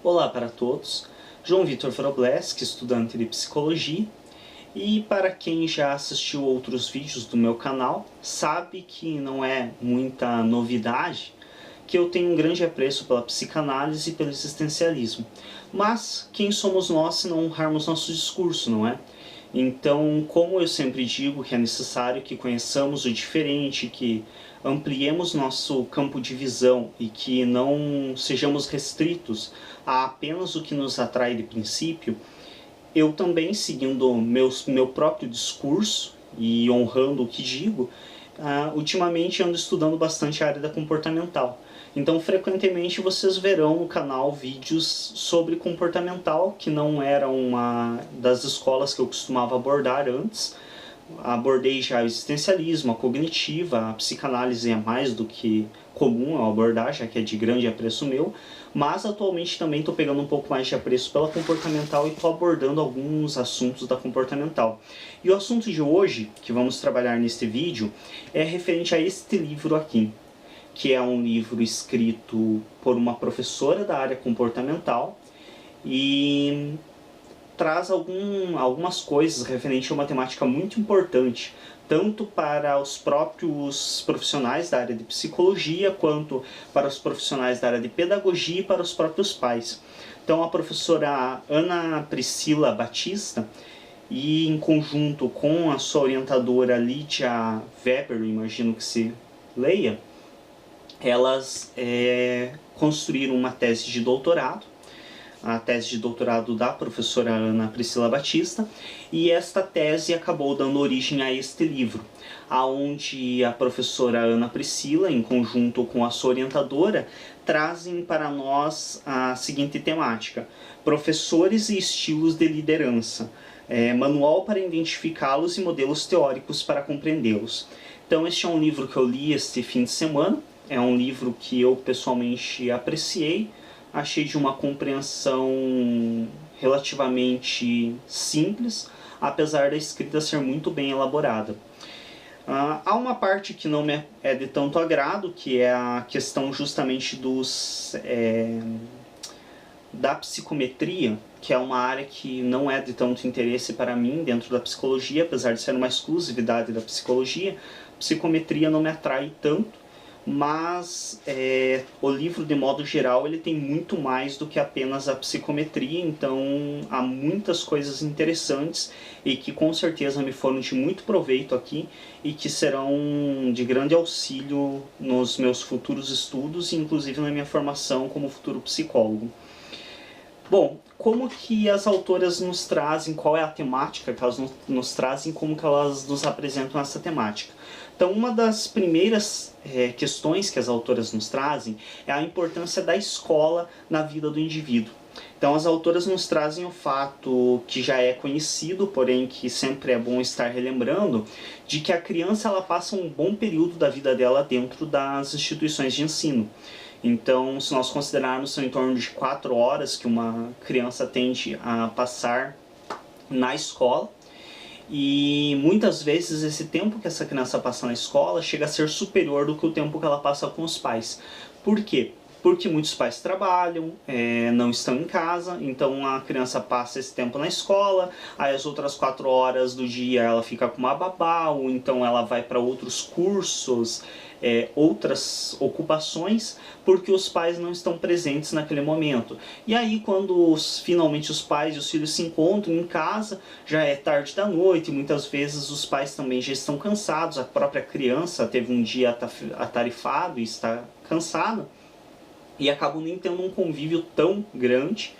Olá para todos, João Vitor Frobleski, estudante de Psicologia, e para quem já assistiu outros vídeos do meu canal, sabe que não é muita novidade que eu tenho um grande apreço pela psicanálise e pelo existencialismo. Mas quem somos nós se não honrarmos nosso discurso, não é? Então, como eu sempre digo que é necessário que conheçamos o diferente, que ampliemos nosso campo de visão e que não sejamos restritos a apenas o que nos atrai de princípio, eu também, seguindo meu próprio discurso e honrando o que digo, ultimamente ando estudando bastante a área da comportamental. Então, frequentemente vocês verão no canal vídeos sobre comportamental, que não era uma das escolas que eu costumava abordar antes. Abordei já o existencialismo, a cognitiva, a psicanálise é mais do que comum eu abordar, já que é de grande apreço meu, mas atualmente também estou pegando um pouco mais de apreço pela comportamental e estou abordando alguns assuntos da comportamental. E o assunto de hoje, que vamos trabalhar neste vídeo, é referente a este livro aqui, que é um livro escrito por uma professora da área comportamental e traz algumas coisas referentes a uma temática muito importante, tanto para os próprios profissionais da área de psicologia, quanto para os profissionais da área de pedagogia e para os próprios pais. Então a professora Ana Priscila Batista, e em conjunto com a sua orientadora Lídia Weber, imagino que se leia, elas construíram uma tese de doutorado, a tese de doutorado da professora Ana Priscila Batista, e esta tese acabou dando origem a este livro, aonde a professora Ana Priscila, em conjunto com a sua orientadora, trazem para nós a seguinte temática: professores e estilos de liderança, manual para identificá-los e modelos teóricos para compreendê-los. Então este é um livro que eu li este fim de semana, é um livro que eu pessoalmente apreciei, achei de uma compreensão relativamente simples, apesar da escrita ser muito bem elaborada. Há uma parte que não me é de tanto agrado, que é a questão justamente da psicometria, que é uma área que não é de tanto interesse para mim dentro da psicologia, apesar de ser uma exclusividade da psicologia. Psicometria não me atrai tanto, mas o livro, de modo geral, ele tem muito mais do que apenas a psicometria, então há muitas coisas interessantes e que com certeza me foram de muito proveito aqui e que serão de grande auxílio nos meus futuros estudos e inclusive na minha formação como futuro psicólogo. Bom, como que as autoras nos trazem, qual é a temática que elas nos trazem, como que elas nos apresentam essa temática? Então, uma das primeiras questões que as autoras nos trazem é a importância da escola na vida do indivíduo. Então, as autoras nos trazem o fato que já é conhecido, porém que sempre é bom estar relembrando, de que a criança ela passa um bom período da vida dela dentro das instituições de ensino. Então, se nós considerarmos são em torno de 4 horas que uma criança tende a passar na escola, e muitas vezes esse tempo que essa criança passa na escola chega a ser superior do que o tempo que ela passa com os pais. Por quê? Porque muitos pais trabalham, não estão em casa, então a criança passa esse tempo na escola, aí as outras 4 horas do dia ela fica com uma babá, ou então ela vai para outros cursos, outras ocupações, porque os pais não estão presentes naquele momento. E aí quando finalmente os pais e os filhos se encontram em casa, já é tarde da noite, muitas vezes os pais também já estão cansados, a própria criança teve um dia atarefado e está cansada, e acabam nem tendo um convívio tão grande.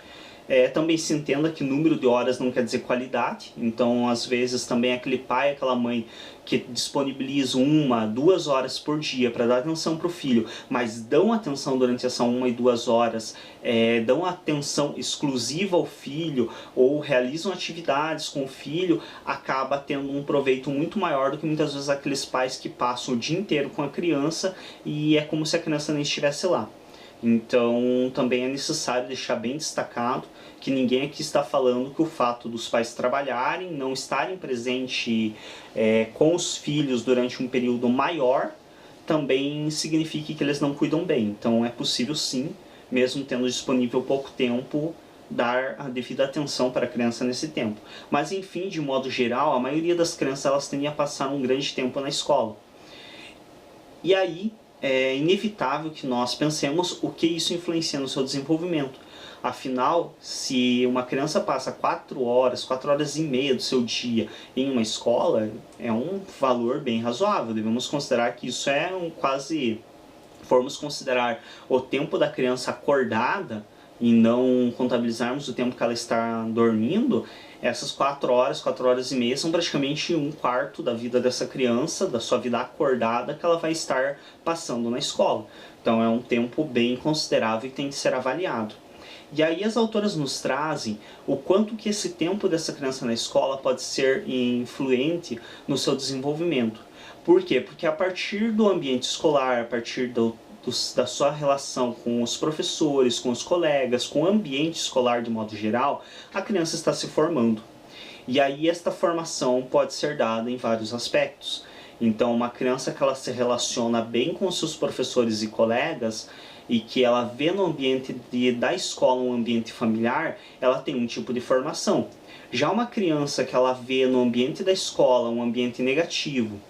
Também se entenda que número de horas não quer dizer qualidade, então às vezes também aquele pai, aquela mãe que disponibiliza 1, 2 horas por dia para dar atenção para o filho, mas dão atenção durante essa 1 e 2 horas, dão atenção exclusiva ao filho ou realizam atividades com o filho, acaba tendo um proveito muito maior do que muitas vezes aqueles pais que passam o dia inteiro com a criança e é como se a criança nem estivesse lá. Então também é necessário deixar bem destacado que ninguém aqui está falando que o fato dos pais trabalharem, não estarem presentes com os filhos durante um período maior, também significa que eles não cuidam bem. Então é possível sim mesmo tendo disponível pouco tempo, dar a devida atenção para a criança nesse tempo. Mas enfim, de modo geral, a maioria das crianças elas tendem a passar um grande tempo na escola. E aí é inevitável que nós pensemos o que isso influencia no seu desenvolvimento. Afinal, se uma criança passa 4 horas e meia do seu dia em uma escola, é um valor bem razoável. Devemos considerar que isso é formos considerar o tempo da criança acordada e não contabilizarmos o tempo que ela está dormindo, essas 4 horas e meia são praticamente 1/4 da vida dessa criança, da sua vida acordada, que ela vai estar passando na escola. Então é um tempo bem considerável e tem que ser avaliado. E aí as autoras nos trazem o quanto que esse tempo dessa criança na escola pode ser influente no seu desenvolvimento. Por quê? Porque a partir do ambiente escolar, a partir da sua relação com os professores, com os colegas, com o ambiente escolar de modo geral, a criança está se formando. E aí esta formação pode ser dada em vários aspectos. Então uma criança que ela se relaciona bem com seus professores e colegas, e que ela vê no ambiente da escola um ambiente familiar, ela tem um tipo de formação. Já uma criança que ela vê no ambiente da escola um ambiente negativo,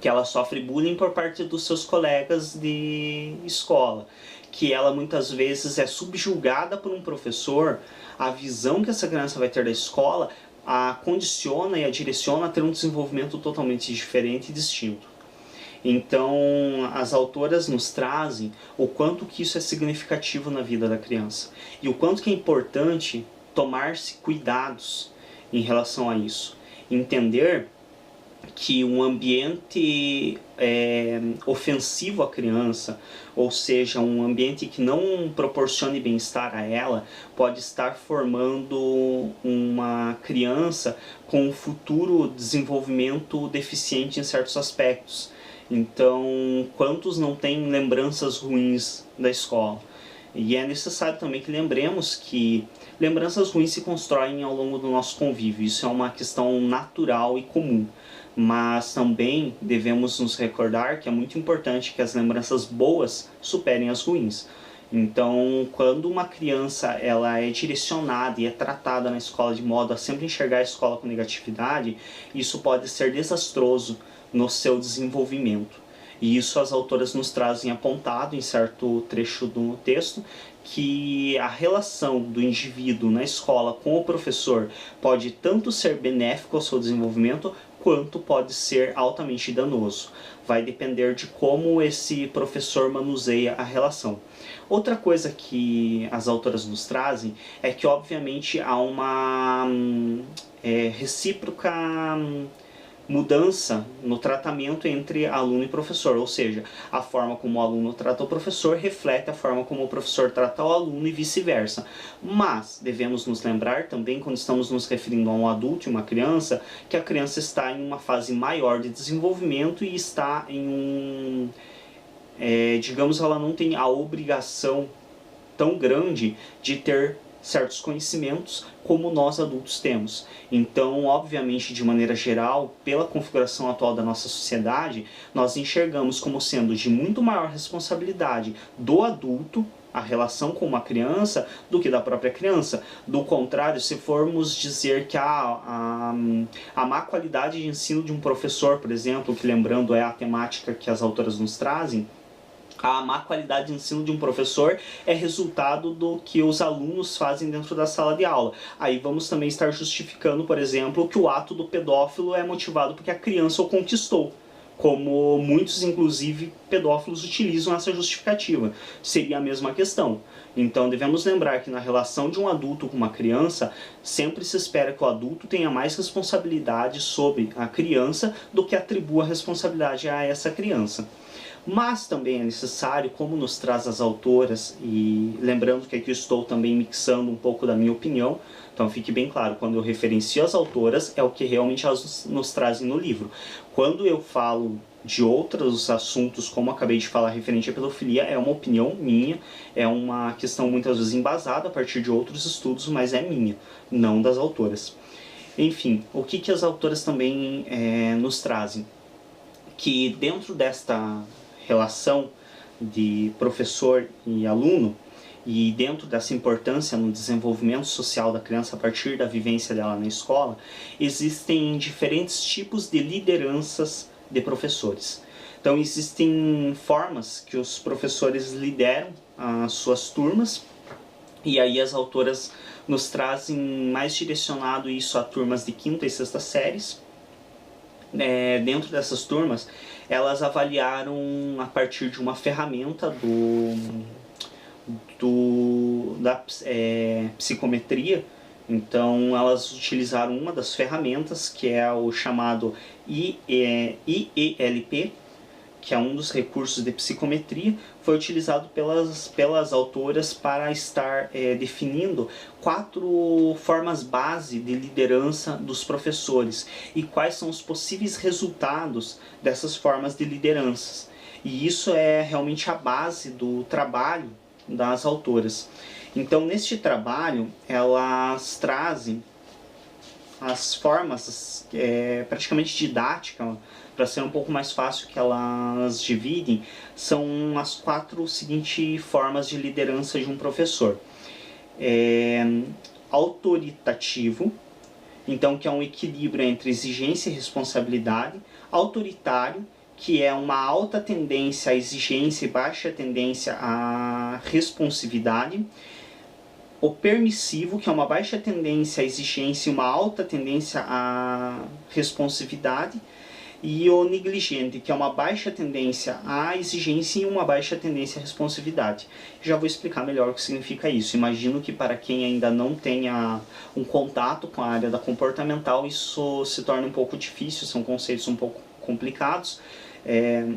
que ela sofre bullying por parte dos seus colegas de escola, que ela muitas vezes é subjugada por um professor, a visão que essa criança vai ter da escola a condiciona e a direciona a ter um desenvolvimento totalmente diferente e distinto. Então, as autoras nos trazem o quanto que isso é significativo na vida da criança e o quanto que é importante tomar-se cuidados em relação a isso. Entender que um ambiente ofensivo à criança, ou seja, um ambiente que não proporcione bem-estar a ela, pode estar formando uma criança com um futuro desenvolvimento deficiente em certos aspectos. Então, quantos não têm lembranças ruins da escola? E é necessário também que lembremos que lembranças ruins se constroem ao longo do nosso convívio. Isso é uma questão natural e comum. Mas também devemos nos recordar que é muito importante que as lembranças boas superem as ruins. Então, quando uma criança ela é direcionada e é tratada na escola de modo a sempre enxergar a escola com negatividade, isso pode ser desastroso no seu desenvolvimento. E isso as autoras nos trazem apontado em certo trecho do texto, que a relação do indivíduo na escola com o professor pode tanto ser benéfico ao seu desenvolvimento, quanto pode ser altamente danoso. Vai depender de como esse professor manuseia a relação. Outra coisa que as autoras nos trazem é que, obviamente, há uma recíproca mudança no tratamento entre aluno e professor, ou seja, a forma como o aluno trata o professor reflete a forma como o professor trata o aluno e vice-versa. Mas devemos nos lembrar também, quando estamos nos referindo a um adulto e uma criança, que a criança está em uma fase maior de desenvolvimento e está em digamos, ela não tem a obrigação tão grande de ter certos conhecimentos como nós adultos temos. Então, obviamente, de maneira geral, pela configuração atual da nossa sociedade, nós enxergamos como sendo de muito maior responsabilidade do adulto a relação com uma criança do que da própria criança. Do contrário, se formos dizer que a má qualidade de ensino de um professor, por exemplo, que lembrando é a temática que as autoras nos trazem, a má qualidade de ensino de um professor é resultado do que os alunos fazem dentro da sala de aula. Aí vamos também estar justificando, por exemplo, que o ato do pedófilo é motivado porque a criança o conquistou, como muitos, inclusive, pedófilos utilizam essa justificativa. Seria a mesma questão. Então devemos lembrar que na relação de um adulto com uma criança, sempre se espera que o adulto tenha mais responsabilidade sobre a criança do que atribua a responsabilidade a essa criança. Mas também é necessário, como nos traz as autoras, e lembrando que aqui eu estou também mixando um pouco da minha opinião, então fique bem claro, quando eu referencio as autoras, é o que realmente elas nos trazem no livro. Quando eu falo de outros assuntos, como acabei de falar, referente à pedofilia, é uma opinião minha, é uma questão muitas vezes embasada a partir de outros estudos, mas é minha, não das autoras. Enfim, o que as autoras também nos trazem? Que dentro desta relação de professor e aluno, e dentro dessa importância no desenvolvimento social da criança a partir da vivência dela na escola, existem diferentes tipos de lideranças de professores. Então existem formas que os professores lideram as suas turmas, e aí as autoras nos trazem mais direcionado isso a turmas de quinta e sexta séries. Dentro dessas turmas, elas avaliaram a partir de uma ferramenta da psicometria. Então elas utilizaram uma das ferramentas, que é o chamado IELP, que é um dos recursos de psicometria, foi utilizado pelas autoras para estar definindo 4 formas base de liderança dos professores e quais são os possíveis resultados dessas formas de lideranças. E isso é realmente a base do trabalho das autoras. Então, neste trabalho, elas trazem as formas praticamente didáticas, para ser um pouco mais fácil que elas dividem, são as 4 seguintes formas de liderança de um professor. Autoritativo, então que é um equilíbrio entre exigência e responsabilidade. Autoritário, que é uma alta tendência à exigência e baixa tendência à responsividade. O permissivo, que é uma baixa tendência à exigência e uma alta tendência à responsividade. E o negligente, que é uma baixa tendência à exigência e uma baixa tendência à responsividade. Já vou explicar melhor o que significa isso. Imagino que para quem ainda não tenha um contato com a área da comportamental, isso se torna um pouco difícil, são conceitos um pouco complicados.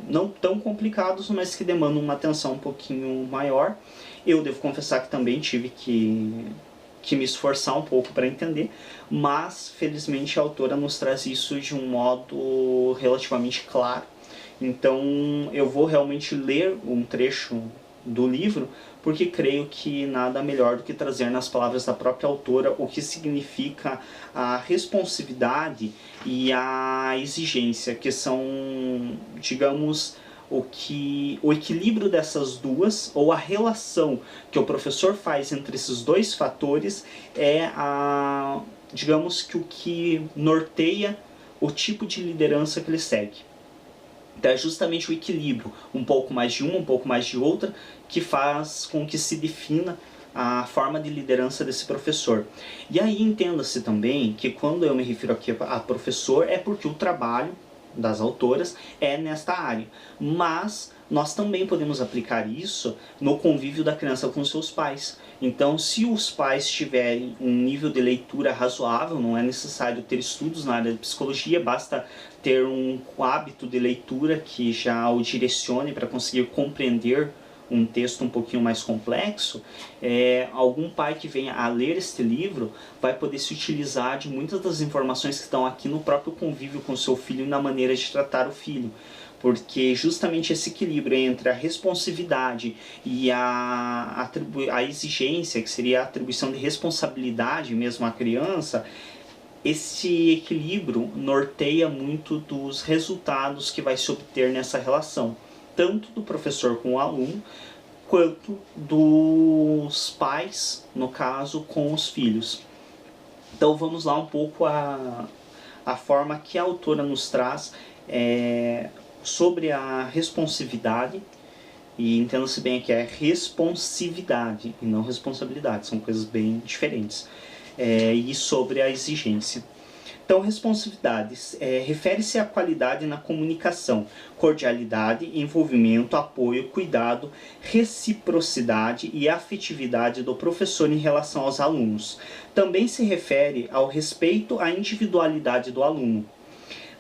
Não tão complicados, mas que demandam uma atenção um pouquinho maior. Eu devo confessar que também tive que me esforçar um pouco para entender, mas felizmente a autora nos traz isso de um modo relativamente claro. Então eu vou realmente ler um trecho do livro, porque creio que nada melhor do que trazer nas palavras da própria autora o que significa a responsividade e a exigência, que são, digamos, o equilíbrio dessas duas, ou a relação que o professor faz entre esses dois fatores, digamos que o que norteia o tipo de liderança que ele segue. Então é justamente o equilíbrio, um pouco mais de uma, um pouco mais de outra, que faz com que se defina a forma de liderança desse professor. E aí entenda-se também que quando eu me refiro aqui a professor, é porque o trabalho das autoras é nesta área, mas nós também podemos aplicar isso no convívio da criança com seus pais. Então, se os pais tiverem um nível de leitura razoável, não é necessário ter estudos na área de psicologia, basta ter um hábito de leitura que já o direcione para conseguir compreender um texto um pouquinho mais complexo, algum pai que venha a ler este livro vai poder se utilizar de muitas das informações que estão aqui no próprio convívio com o seu filho e na maneira de tratar o filho. Porque justamente esse equilíbrio entre a responsividade e a exigência, que seria a atribuição de responsabilidade mesmo à criança, esse equilíbrio norteia muito dos resultados que vai se obter nessa relação, tanto do professor com o aluno, quanto dos pais, no caso, com os filhos. Então vamos lá um pouco a forma que a autora nos traz sobre a responsividade, e entenda-se bem que é responsividade e não responsabilidade, são coisas bem diferentes, e sobre a exigência. Então, responsividade refere-se à qualidade na comunicação, cordialidade, envolvimento, apoio, cuidado, reciprocidade e afetividade do professor em relação aos alunos. Também se refere ao respeito à individualidade do aluno.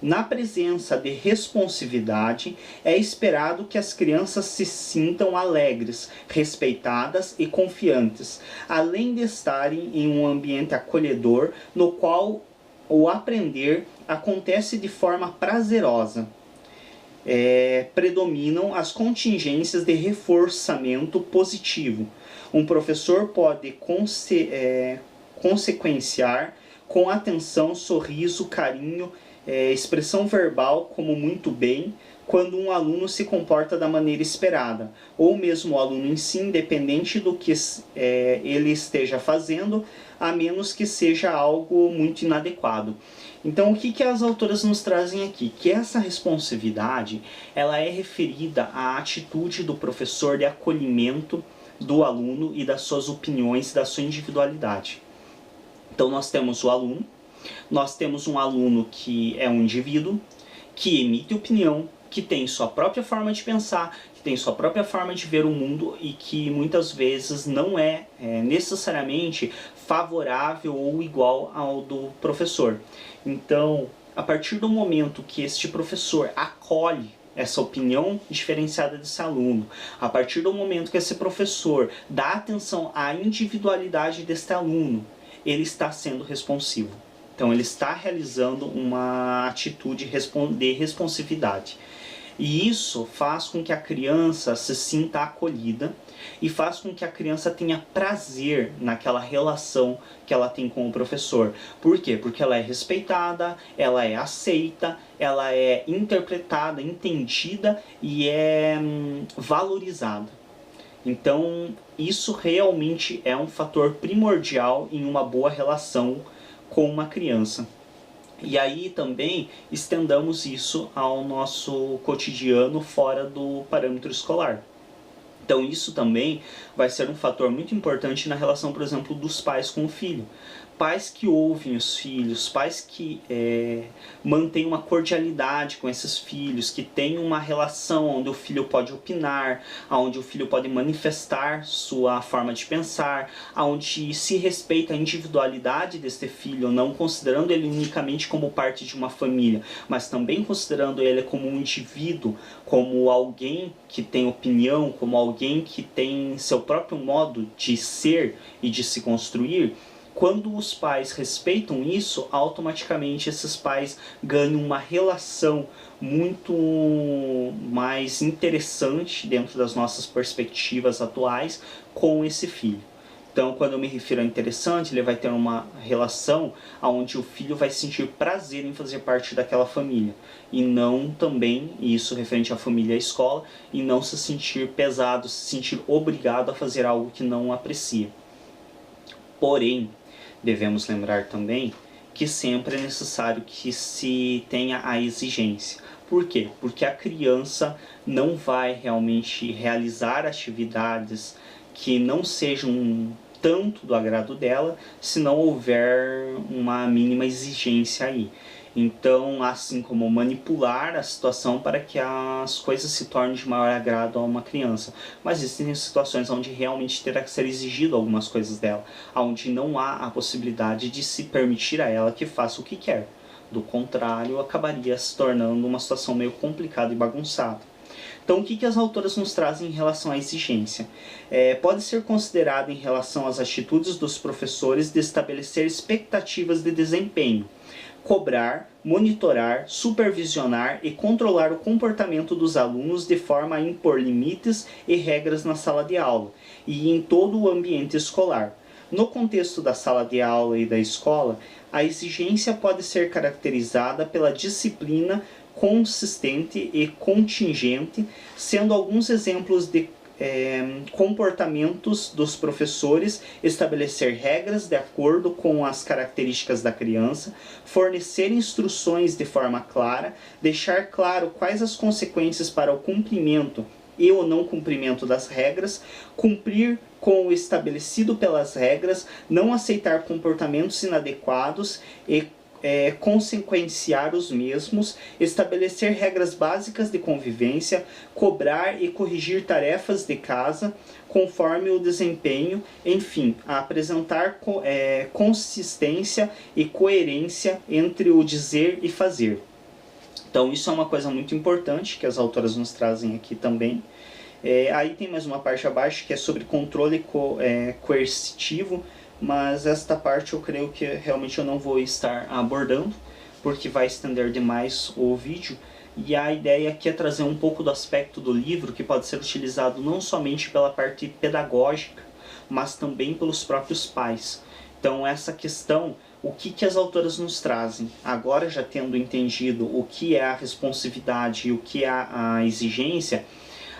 Na presença de responsividade, é esperado que as crianças se sintam alegres, respeitadas e confiantes, além de estarem em um ambiente acolhedor no qual o aprender acontece de forma prazerosa. Predominam as contingências de reforçamento positivo. Um professor pode consequenciar com atenção, sorriso, carinho, expressão verbal como muito bem, quando um aluno se comporta da maneira esperada, ou mesmo o aluno em si, independente do que ele esteja fazendo, a menos que seja algo muito inadequado. Então, o que as autoras nos trazem aqui? Que essa responsividade, ela é referida à atitude do professor de acolhimento do aluno e das suas opiniões, da sua individualidade. Então, nós temos o aluno, nós temos um aluno que é um indivíduo, que emite opinião, que tem sua própria forma de pensar, que tem sua própria forma de ver o mundo e que muitas vezes não é necessariamente favorável ou igual ao do professor. Então, a partir do momento que este professor acolhe essa opinião diferenciada desse aluno, a partir do momento que esse professor dá atenção à individualidade deste aluno, ele está sendo responsivo. Então, ele está realizando uma atitude de responsividade. E isso faz com que a criança se sinta acolhida e faz com que a criança tenha prazer naquela relação que ela tem com o professor. Por quê? Porque ela é respeitada, ela é aceita, ela é interpretada, entendida e é valorizada. Então, isso realmente é um fator primordial em uma boa relação com uma criança. E aí também estendamos isso ao nosso cotidiano fora do parâmetro escolar. Então isso também vai ser um fator muito importante na relação, por exemplo, dos pais com o filho. Pais que ouvem os filhos, pais que mantêm uma cordialidade com esses filhos, que têm uma relação onde o filho pode opinar, onde o filho pode manifestar sua forma de pensar, onde se respeita a individualidade deste filho, não considerando ele unicamente como parte de uma família, mas também considerando ele como um indivíduo, como alguém que tem opinião, como alguém que tem seu próprio modo de ser e de se construir. Quando os pais respeitam isso, automaticamente esses pais ganham uma relação muito mais interessante dentro das nossas perspectivas atuais com esse filho. Então, quando eu me refiro a interessante, ele vai ter uma relação onde o filho vai sentir prazer em fazer parte daquela família. E não também, isso referente à família e à escola, e não se sentir pesado, se sentir obrigado a fazer algo que não aprecia. Porém, devemos lembrar também que sempre é necessário que se tenha a exigência. Por quê? Porque a criança não vai realmente realizar atividades que não sejam tanto do agrado dela se não houver uma mínima exigência aí. Então, assim como manipular a situação para que as coisas se tornem de maior agrado a uma criança. Mas existem situações onde realmente terá que ser exigido algumas coisas dela, onde não há a possibilidade de se permitir a ela que faça o que quer. Do contrário, acabaria se tornando uma situação meio complicada e bagunçada. Então, o que as autoras nos trazem em relação à exigência? Pode ser considerado em relação às atitudes dos professores de estabelecer expectativas de desempenho, cobrar, monitorar, supervisionar e controlar o comportamento dos alunos de forma a impor limites e regras na sala de aula e em todo o ambiente escolar. No contexto da sala de aula e da escola, a exigência pode ser caracterizada pela disciplina consistente e contingente, sendo alguns exemplos de comportamentos dos professores, estabelecer regras de acordo com as características da criança, fornecer instruções de forma clara, deixar claro quais as consequências para o cumprimento e o não cumprimento das regras, cumprir com o estabelecido pelas regras, não aceitar comportamentos inadequados e consequenciar os mesmos, estabelecer regras básicas de convivência, cobrar e corrigir tarefas de casa conforme o desempenho, enfim, apresentar consistência e coerência entre o dizer e fazer. Então isso é uma coisa muito importante que as autoras nos trazem aqui também. Aí tem mais uma parte abaixo que é sobre controle coercitivo, mas esta parte eu creio que realmente eu não vou estar abordando, porque vai estender demais o vídeo. E a ideia aqui é trazer um pouco do aspecto do livro que pode ser utilizado não somente pela parte pedagógica, mas também pelos próprios pais. Então essa questão, o que as autoras nos trazem? Agora já tendo entendido o que é a responsividade e o que é a exigência,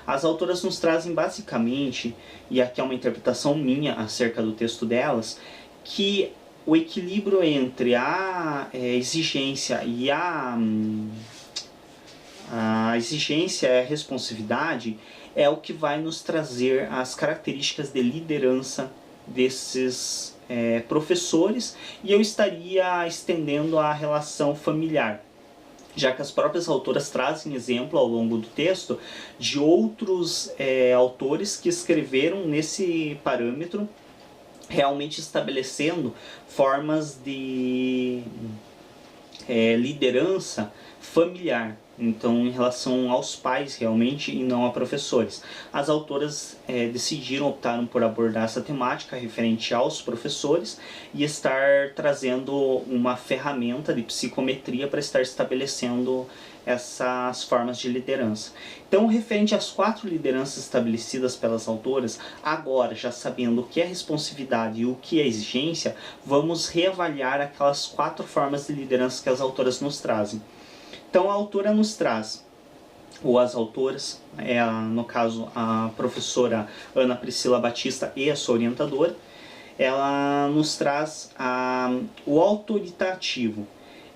as autoras nos trazem basicamente, e aqui é uma interpretação minha acerca do texto delas, que o equilíbrio entre a exigência e a exigência e a responsividade é o que vai nos trazer as características de liderança desses professores, e eu estaria estendendo a relação familiar, já que as próprias autoras trazem exemplo ao longo do texto de outros autores que escreveram nesse parâmetro, realmente estabelecendo formas de liderança familiar. Então, em relação aos pais realmente e não a professores. As autoras optaram por abordar essa temática referente aos professores e estar trazendo uma ferramenta de psicometria para estar estabelecendo essas formas de liderança. Então, referente às 4 lideranças estabelecidas pelas autoras, agora já sabendo o que é responsividade e o que é exigência, vamos reavaliar aquelas 4 formas de liderança que as autoras nos trazem. Então a autora nos traz, ou as autoras, no caso a professora Ana Priscila Batista e a sua orientadora, ela nos traz o autoritativo,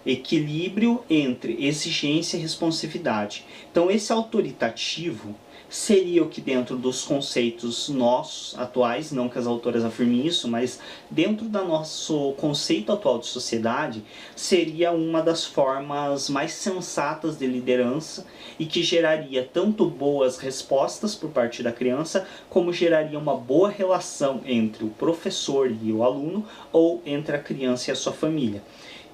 equilíbrio entre exigência e responsividade. Então esse autoritativo seria o que, dentro dos conceitos nossos atuais, não que as autoras afirmem isso, mas dentro do nosso conceito atual de sociedade, seria uma das formas mais sensatas de liderança e que geraria tanto boas respostas por parte da criança, como geraria uma boa relação entre o professor e o aluno, ou entre a criança e a sua família.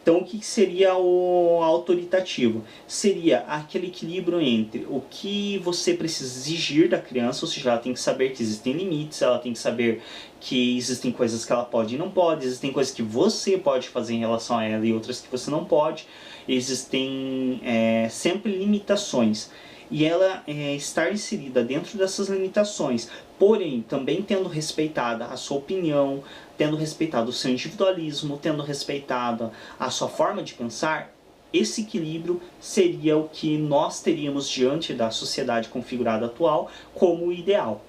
Então, o que seria o autoritativo? Seria aquele equilíbrio entre o que você precisa exigir da criança, ou seja, ela tem que saber que existem limites, ela tem que saber que existem coisas que ela pode e não pode, existem coisas que você pode fazer em relação a ela e outras que você não pode, existem sempre limitações. E ela estar inserida dentro dessas limitações, porém também tendo respeitada a sua opinião, tendo respeitado o seu individualismo, tendo respeitado a sua forma de pensar, esse equilíbrio seria o que nós teríamos diante da sociedade configurada atual como ideal.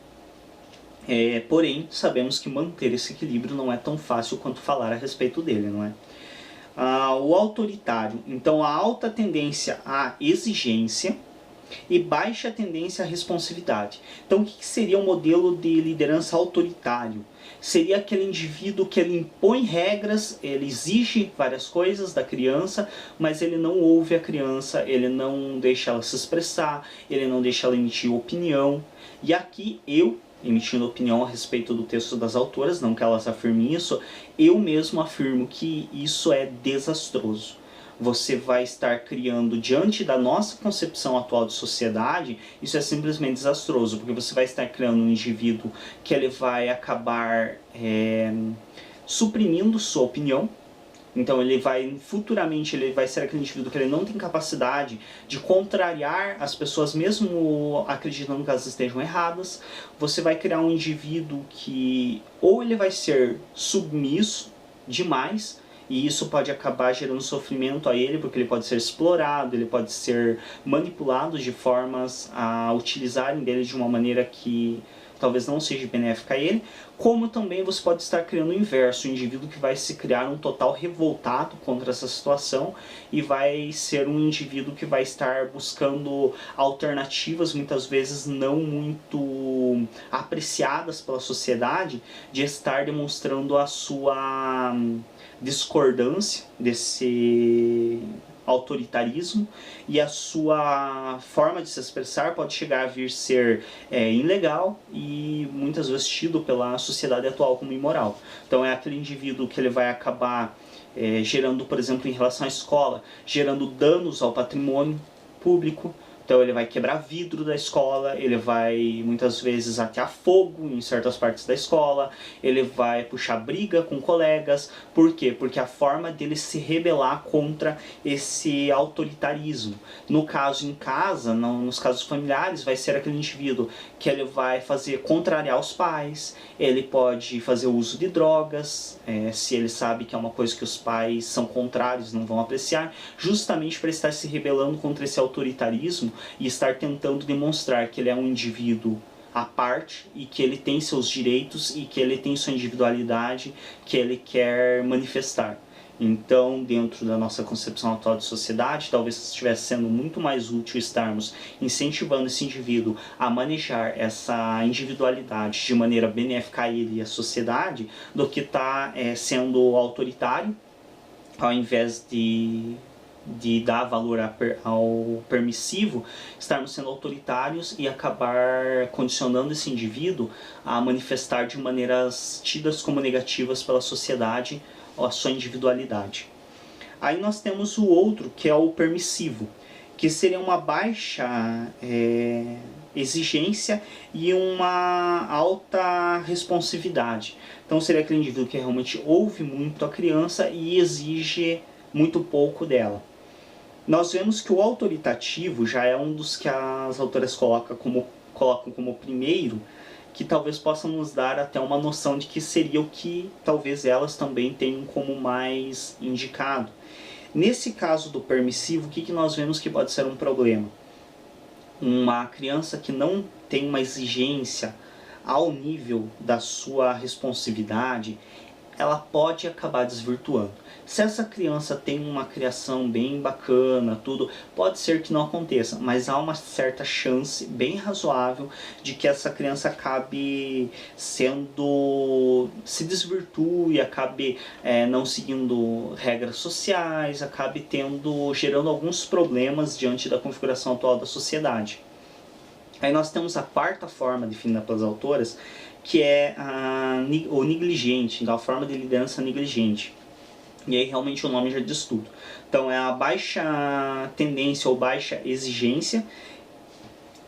Porém, sabemos que manter esse equilíbrio não é tão fácil quanto falar a respeito dele, não é? O autoritário, então a alta tendência à exigência e baixa tendência à responsividade. Então, o que seria um modelo de liderança autoritário? Seria aquele indivíduo que ele impõe regras, ele exige várias coisas da criança, mas ele não ouve a criança, ele não deixa ela se expressar, ele não deixa ela emitir opinião. E aqui eu, emitindo opinião a respeito do texto das autoras, não que elas afirmem isso, eu mesmo afirmo que isso é desastroso. Você vai estar criando, diante da nossa concepção atual de sociedade, isso é simplesmente desastroso, porque você vai estar criando um indivíduo que ele vai acabar suprimindo sua opinião. Então futuramente ele vai ser aquele indivíduo que ele não tem capacidade de contrariar as pessoas, mesmo acreditando que elas estejam erradas. Você vai criar um indivíduo que ou ele vai ser submisso demais, e isso pode acabar gerando sofrimento a ele, porque ele pode ser explorado, ele pode ser manipulado de formas a utilizarem dele de uma maneira que talvez não seja benéfica a ele, como também você pode estar criando o inverso, um indivíduo que vai se criar um total revoltado contra essa situação e vai ser um indivíduo que vai estar buscando alternativas, muitas vezes não muito apreciadas pela sociedade, de estar demonstrando a sua discordância desse autoritarismo, e a sua forma de se expressar pode chegar a vir ser ilegal e muitas vezes tido pela sociedade atual como imoral. Então é aquele indivíduo que ele vai acabar gerando, por exemplo, em relação à escola, gerando danos ao patrimônio público, Então ele vai quebrar vidro da escola, ele vai muitas vezes atear fogo em certas partes da escola, ele vai puxar briga com colegas. Por quê? Porque a forma dele se rebelar contra esse autoritarismo. No caso em casa, nos casos familiares, vai ser aquele indivíduo que ele vai fazer contrariar os pais, ele pode fazer uso de drogas, se ele sabe que é uma coisa que os pais são contrários, não vão apreciar, justamente para estar se rebelando contra esse autoritarismo e estar tentando demonstrar que ele é um indivíduo à parte e que ele tem seus direitos e que ele tem sua individualidade que ele quer manifestar. Então, dentro da nossa concepção atual de sociedade, talvez estivesse sendo muito mais útil estarmos incentivando esse indivíduo a manejar essa individualidade de maneira benéfica a ele e à sociedade, do que estar sendo autoritário, ao invés de dar valor ao permissivo, estarmos sendo autoritários e acabar condicionando esse indivíduo a manifestar de maneiras tidas como negativas pela sociedade a sua individualidade. Aí nós temos o outro, que é o permissivo, que seria uma baixa exigência e uma alta responsividade. Então seria aquele indivíduo que realmente ouve muito a criança e exige muito pouco dela. Nós vemos que o autoritativo já é um dos que as autoras colocam como primeiro, que talvez possam nos dar até uma noção de que seria o que talvez elas também tenham como mais indicado. Nesse caso do permissivo, o que nós vemos que pode ser um problema? Uma criança que não tem uma exigência ao nível da sua responsividade, ela pode acabar desvirtuando. Se essa criança tem uma criação bem bacana, tudo, pode ser que não aconteça, mas há uma certa chance bem razoável de que essa criança acabe se desvirtue, acabe não seguindo regras sociais, acabe gerando alguns problemas diante da configuração atual da sociedade. Aí nós temos a quarta forma definida pelas autoras, que é o negligente, então a forma de liderança negligente. E aí realmente o nome já diz tudo. Então é a baixa tendência ou baixa exigência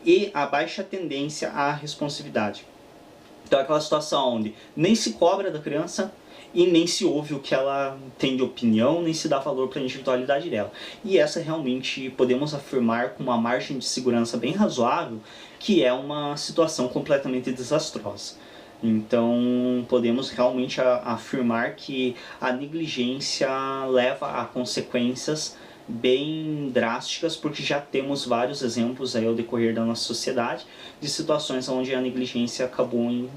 e a baixa tendência à responsividade. Então é aquela situação onde nem se cobra da criança e nem se ouve o que ela tem de opinião, nem se dá valor para a individualidade dela. E essa realmente podemos afirmar com uma margem de segurança bem razoável que é uma situação completamente desastrosa. Então podemos realmente afirmar que a negligência leva a consequências bem drásticas, porque já temos vários exemplos aí ao decorrer da nossa sociedade de situações onde a negligência acabou em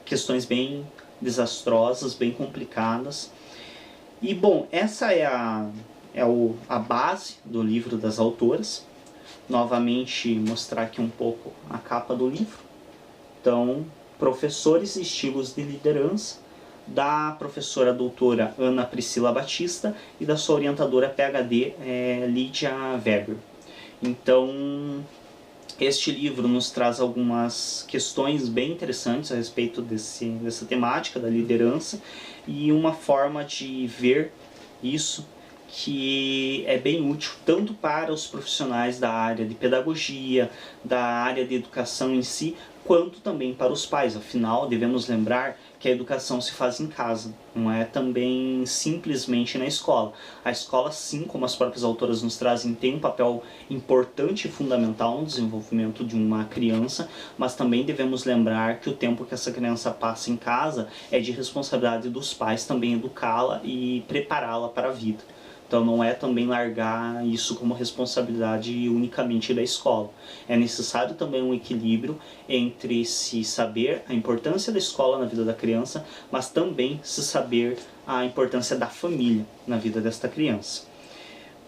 questões bem desastrosas, bem complicadas. E bom, essa é a base do livro das autoras. Novamente mostrar aqui um pouco a capa do livro. Então, Professores e Estilos de Liderança, da professora doutora Ana Priscila Batista e da sua orientadora PhD, Lídia Weber. Então, este livro nos traz algumas questões bem interessantes a respeito dessa temática da liderança e uma forma de ver isso que é bem útil tanto para os profissionais da área de pedagogia, da área de educação em si, quanto também para os pais. Afinal, devemos lembrar que a educação se faz em casa, não é também simplesmente na escola. A escola, sim, como as próprias autoras nos trazem, tem um papel importante e fundamental no desenvolvimento de uma criança, mas também devemos lembrar que o tempo que essa criança passa em casa é de responsabilidade dos pais também educá-la e prepará-la para a vida. Então não é também largar isso como responsabilidade unicamente da escola. É necessário também um equilíbrio entre se saber a importância da escola na vida da criança, mas também se saber a importância da família na vida desta criança.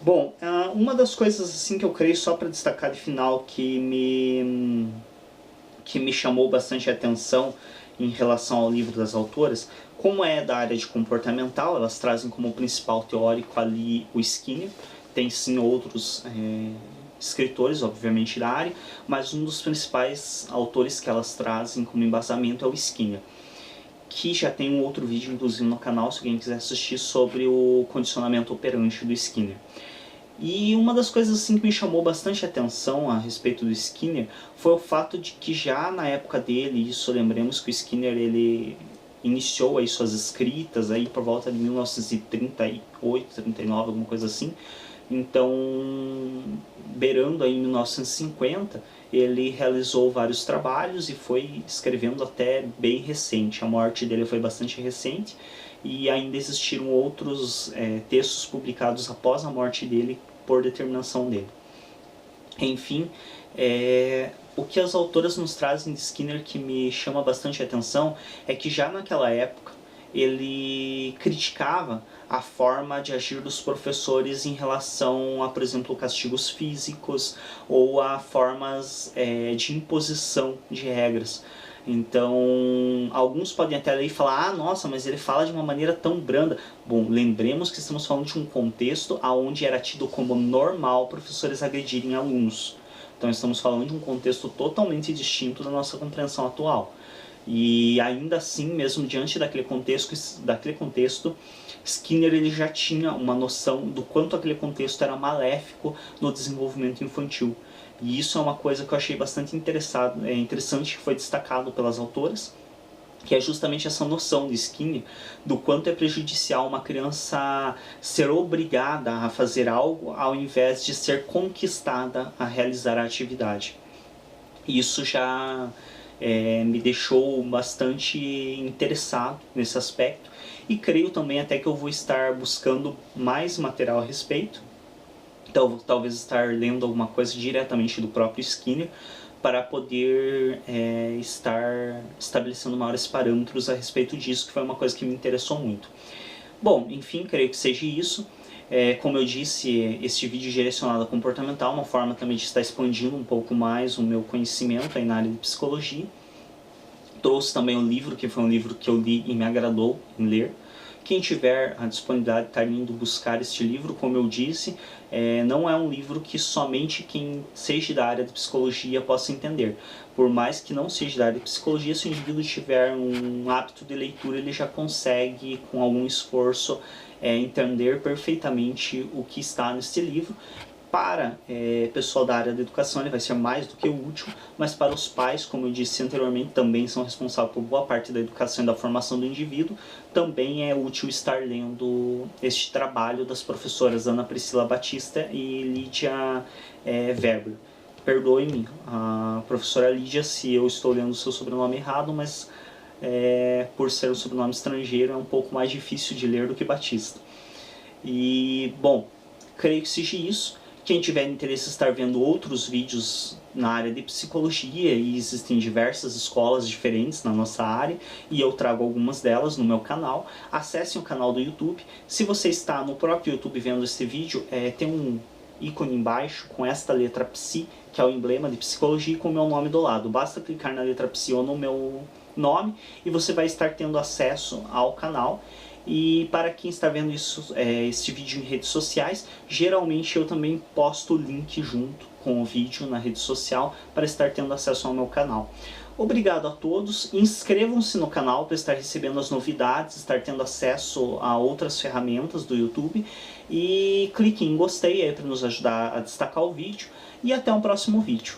Bom, uma das coisas assim que eu creio, só para destacar de final, que me chamou bastante a atenção em relação ao livro das autoras, como é da área de comportamental, elas trazem como principal teórico ali o Skinner. Tem sim outros escritores, obviamente, da área, mas um dos principais autores que elas trazem como embasamento é o Skinner, que já tem um outro vídeo, inclusive, no canal, se alguém quiser assistir, sobre o condicionamento operante do Skinner. E uma das coisas assim que me chamou bastante atenção a respeito do Skinner foi o fato de que já na época dele, isso lembremos que o Skinner ele iniciou aí suas escritas aí por volta de 1938, 39, alguma coisa assim. Então, beirando aí em 1950, ele realizou vários trabalhos e foi escrevendo até bem recente. A morte dele foi bastante recente e ainda existiram outros textos publicados após a morte dele por determinação dele. Enfim, o que as autoras nos trazem de Skinner que me chama bastante atenção é que já naquela época ele criticava a forma de agir dos professores em relação a, por exemplo, castigos físicos ou a formas de imposição de regras. Então, alguns podem até aí falar, ah, nossa, mas ele fala de uma maneira tão branda. Bom, lembremos que estamos falando de um contexto onde era tido como normal professores agredirem alunos. Então, estamos falando de um contexto totalmente distinto da nossa compreensão atual. E ainda assim, mesmo diante daquele contexto, Skinner ele já tinha uma noção do quanto aquele contexto era maléfico no desenvolvimento infantil. E isso é uma coisa que eu achei bastante interessante, que foi destacado pelas autoras, que é justamente essa noção de Skinner do quanto é prejudicial uma criança ser obrigada a fazer algo ao invés de ser conquistada a realizar a atividade. Isso já me deixou bastante interessado nesse aspecto e creio também até que eu vou estar buscando mais material a respeito. Então, talvez estar lendo alguma coisa diretamente do próprio Skinner para poder estar estabelecendo maiores parâmetros a respeito disso, que foi uma coisa que me interessou muito. Bom, enfim, creio que seja isso. Como eu disse, este vídeo é direcionado a comportamental, uma forma também de estar expandindo um pouco mais o meu conhecimento aí na área de psicologia. Trouxe também um livro, que foi um livro que eu li e me agradou em ler. Quem tiver a disponibilidade de estar indo buscar este livro, como eu disse, não é um livro que somente quem seja da área de psicologia possa entender. Por mais que não seja da área de psicologia, se o indivíduo tiver um hábito de leitura, ele já consegue, com algum esforço, entender perfeitamente o que está nesse livro. Para pessoal da área da educação ele vai ser mais do que útil, mas para os pais, como eu disse anteriormente, também são responsáveis por boa parte da educação e da formação do indivíduo, também é útil estar lendo este trabalho das professoras Ana Priscila Batista e Lídia Weber. Perdoe-me, a professora Lídia, se eu estou lendo o seu sobrenome errado, mas por ser um sobrenome estrangeiro é um pouco mais difícil de ler do que Batista. E, bom, creio que seja isso. Quem tiver interesse em estar vendo outros vídeos na área de psicologia, e existem diversas escolas diferentes na nossa área, e eu trago algumas delas no meu canal, acessem o canal do YouTube. Se você está no próprio YouTube vendo esse vídeo, tem um ícone embaixo com esta letra Psi, que é o emblema de psicologia, com o meu nome do lado. Basta clicar na letra Psi ou no meu nome e você vai estar tendo acesso ao canal. E para quem está vendo este vídeo em redes sociais, geralmente eu também posto o link junto com o vídeo na rede social para estar tendo acesso ao meu canal. Obrigado a todos, inscrevam-se no canal para estar recebendo as novidades, estar tendo acesso a outras ferramentas do YouTube e clique em gostei para nos ajudar a destacar o vídeo e até um próximo vídeo.